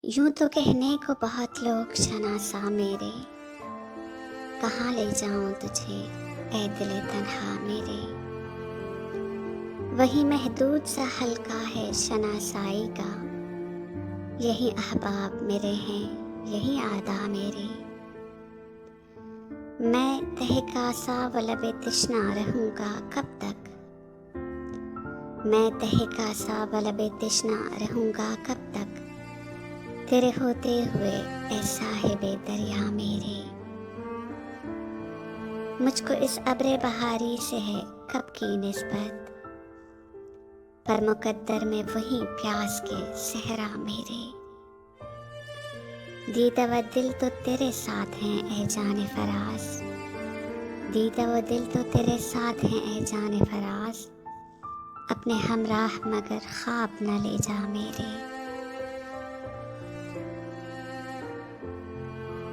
यूं तो कहने को बहुत लोग शनासा मेरे, कहाँ ले जाऊं तुझे ऐ दिले तन्हा मेरे। वही महदूद सा हल्का है शनासाई का, यही अहबाब मेरे हैं यही आदा मेरे। मैं तहकासा व लबे तिश्ना रहूँगा कब तक, मैं तहकासा व लबे तिश्ना रहूँगा कब तक, तेरे होते हुए ऐ साहिबे दरिया मेरे। मुझको इस अब्रे बहारी से है कब की निस्बत, पर मुकद्दर में वही प्यास के सहरा मेरे। दीदा व दिल तो तेरे साथ हैं ऐ जाने फराज, दीदा व दिल तो तेरे साथ हैं ऐ जाने फराज, अपने हमराह मगर ख्वाब न ले जा मेरे।